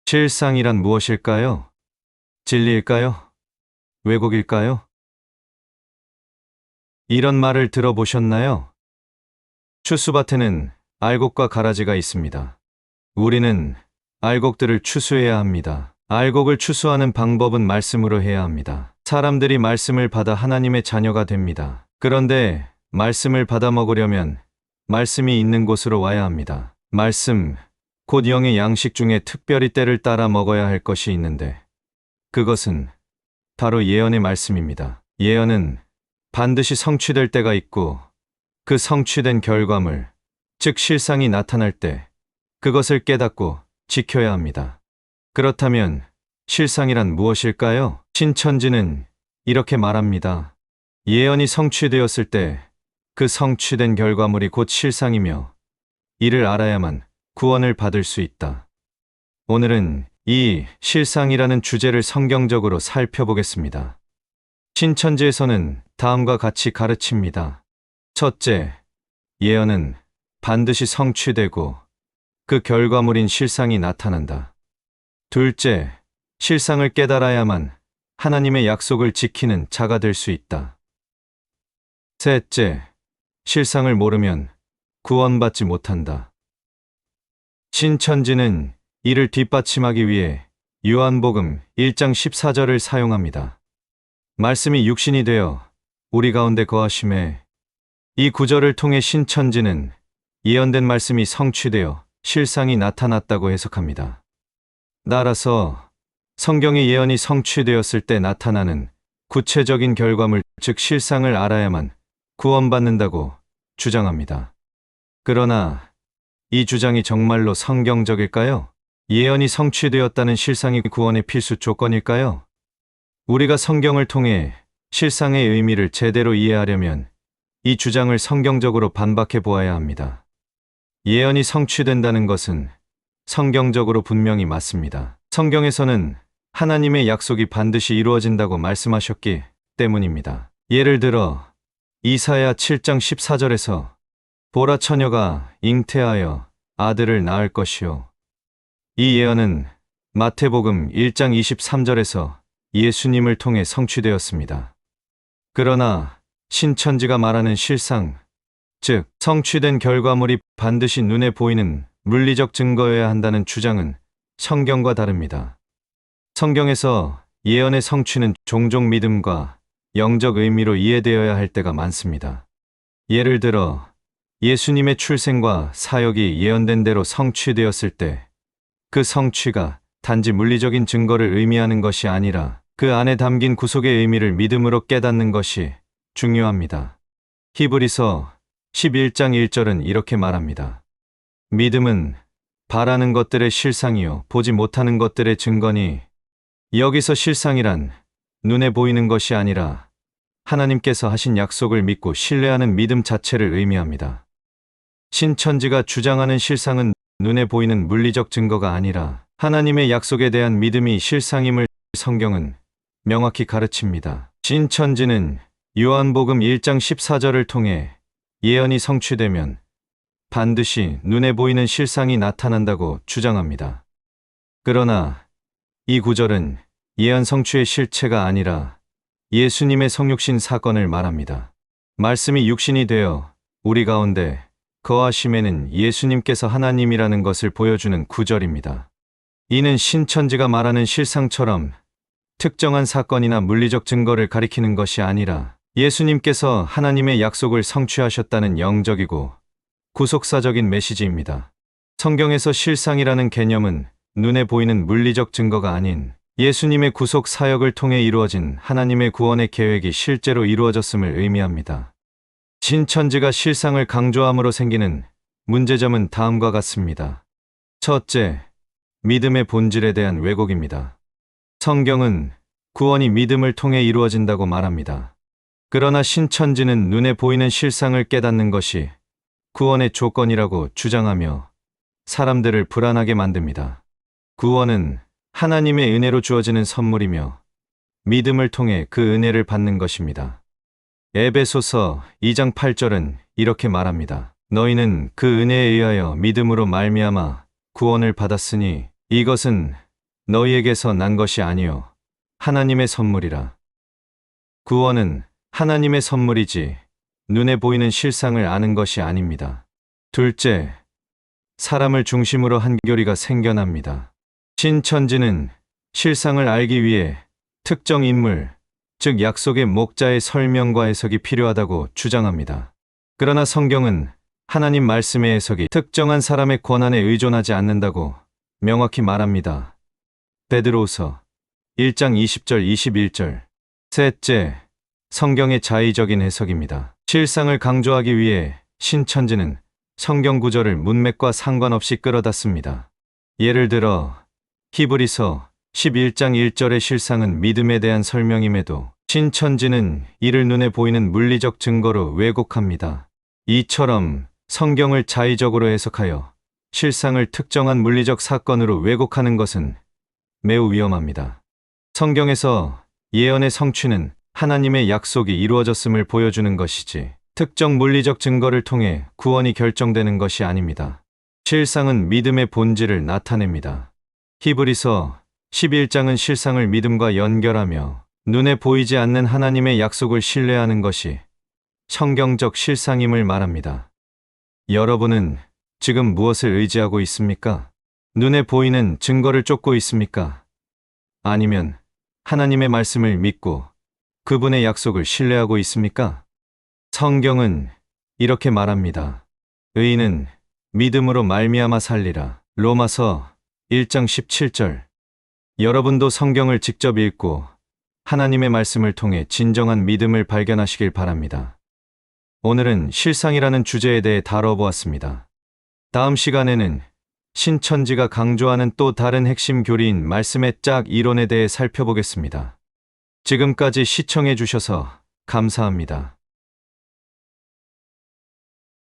실상이란 무엇일까요? 진리일까요? 왜곡일까요? 이런 말을 들어보셨나요? 추수밭에는 알곡과 가라지가 있습니다. 우리는 알곡들을 추수해야 합니다. 알곡을 추수하는 방법은 말씀으로 해야 합니다. 사람들이 말씀을 받아 하나님의 자녀가 됩니다. 그런데 말씀을 받아 먹으려면 말씀이 있는 곳으로 와야 합니다. 말씀, 곧 영의 양식 중에 특별히 때를 따라 먹어야 할 것이 있는데 그것은 바로 예언의 말씀입니다. 예언은 반드시 성취될 때가 있고 그 성취된 결과물, 즉 실상이 나타날 때 그것을 깨닫고 지켜야 합니다. 그렇다면 실상이란 무엇일까요? 신천지는 이렇게 말합니다. 예언이 성취되었을 때 그 성취된 결과물이 곧 실상이며 이를 알아야만 구원을 받을 수 있다. 오늘은 이 실상이라는 주제를 성경적으로 살펴보겠습니다. 신천지에서는 다음과 같이 가르칩니다. 첫째, 예언은 반드시 성취되고 그 결과물인 실상이 나타난다. 둘째, 실상을 깨달아야만 하나님의 약속을 지키는 자가 될 수 있다. 셋째, 실상을 모르면 구원받지 못한다. 신천지는 이를 뒷받침하기 위해 요한복음 1장 14절을 사용합니다. 말씀이 육신이 되어 우리 가운데 거하심에, 이 구절을 통해 신천지는 예언된 말씀이 성취되어 실상이 나타났다고 해석합니다. 따라서 성경의 예언이 성취되었을 때 나타나는 구체적인 결과물, 즉 실상을 알아야만 구원받는다고 주장합니다. 그러나 이 주장이 정말로 성경적일까요? 예언이 성취되었다는 실상이 구원의 필수 조건일까요? 우리가 성경을 통해 실상의 의미를 제대로 이해하려면 이 주장을 성경적으로 반박해 보아야 합니다. 예언이 성취된다는 것은 성경적으로 분명히 맞습니다. 성경에서는 하나님의 약속이 반드시 이루어진다고 말씀하셨기 때문입니다. 예를 들어 이사야 7장 14절에서 보라 처녀가 잉태하여 아들을 낳을 것이요. 이 예언은 마태복음 1장 23절에서 예수님을 통해 성취되었습니다. 그러나 신천지가 말하는 실상, 즉 성취된 결과물이 반드시 눈에 보이는 물리적 증거여야 한다는 주장은 성경과 다릅니다. 성경에서 예언의 성취는 종종 믿음과 영적 의미로 이해되어야 할 때가 많습니다. 예를 들어 예수님의 출생과 사역이 예언된 대로 성취되었을 때 그 성취가 단지 물리적인 증거를 의미하는 것이 아니라 그 안에 담긴 구속의 의미를 믿음으로 깨닫는 것이 중요합니다. 히브리서 11장 1절은 이렇게 말합니다. 믿음은 바라는 것들의 실상이요 보지 못하는 것들의 증거니. 여기서 실상이란 눈에 보이는 것이 아니라 하나님께서 하신 약속을 믿고 신뢰하는 믿음 자체를 의미합니다. 신천지가 주장하는 실상은 눈에 보이는 물리적 증거가 아니라 하나님의 약속에 대한 믿음이 실상임을 성경은 명확히 가르칩니다. 신천지는 요한복음 1장 14절을 통해 예언이 성취되면 반드시 눈에 보이는 실상이 나타난다고 주장합니다. 그러나 이 구절은 예언 성취의 실체가 아니라 예수님의 성육신 사건을 말합니다. 말씀이 육신이 되어 우리 가운데 거하심에는 예수님께서 하나님이라는 것을 보여주는 구절입니다. 이는 신천지가 말하는 실상처럼 특정한 사건이나 물리적 증거를 가리키는 것이 아니라 예수님께서 하나님의 약속을 성취하셨다는 영적이고 구속사적인 메시지입니다. 성경에서 실상이라는 개념은 눈에 보이는 물리적 증거가 아닌 예수님의 구속 사역을 통해 이루어진 하나님의 구원의 계획이 실제로 이루어졌음을 의미합니다. 신천지가 실상을 강조함으로 생기는 문제점은 다음과 같습니다. 첫째, 믿음의 본질에 대한 왜곡입니다. 성경은 구원이 믿음을 통해 이루어진다고 말합니다. 그러나 신천지는 눈에 보이는 실상을 깨닫는 것이 구원의 조건이라고 주장하며 사람들을 불안하게 만듭니다. 구원은 하나님의 은혜로 주어지는 선물이며 믿음을 통해 그 은혜를 받는 것입니다. 에베소서 2장 8절은 이렇게 말합니다. 너희는 그 은혜에 의하여 믿음으로 말미암아 구원을 받았으니 이것은 너희에게서 난 것이 아니요 하나님의 선물이라. 구원은 하나님의 선물이지 눈에 보이는 실상을 아는 것이 아닙니다. 둘째, 사람을 중심으로 한 교리가 생겨납니다. 신천지는 실상을 알기 위해 특정 인물, 즉 약속의 목자의 설명과 해석이 필요하다고 주장합니다. 그러나 성경은 하나님 말씀의 해석이 특정한 사람의 권한에 의존하지 않는다고 명확히 말합니다. 베드로후서 1장 20절 21절. 셋째, 성경의 자의적인 해석입니다. 실상을 강조하기 위해 신천지는 성경 구절을 문맥과 상관없이 끌어다 씁니다. 예를 들어 히브리서 11장 1절의 실상은 믿음에 대한 설명임에도 신천지는 이를 눈에 보이는 물리적 증거로 왜곡합니다. 이처럼 성경을 자의적으로 해석하여 실상을 특정한 물리적 사건으로 왜곡하는 것은 매우 위험합니다. 성경에서 예언의 성취는 하나님의 약속이 이루어졌음을 보여주는 것이지 특정 물리적 증거를 통해 구원이 결정되는 것이 아닙니다. 실상은 믿음의 본질을 나타냅니다. 히브리서 11장은 실상을 믿음과 연결하며 눈에 보이지 않는 하나님의 약속을 신뢰하는 것이 성경적 실상임을 말합니다. 여러분은 지금 무엇을 의지하고 있습니까? 눈에 보이는 증거를 쫓고 있습니까? 아니면 하나님의 말씀을 믿고 그분의 약속을 신뢰하고 있습니까? 성경은 이렇게 말합니다. 의인은 믿음으로 말미암아 살리라. 로마서 1장 17절. 여러분도 성경을 직접 읽고 하나님의 말씀을 통해 진정한 믿음을 발견하시길 바랍니다. 오늘은 실상이라는 주제에 대해 다뤄보았습니다. 다음 시간에는 신천지가 강조하는 또 다른 핵심 교리인 말씀의 짝 이론에 대해 살펴보겠습니다. 지금까지 시청해 주셔서 감사합니다.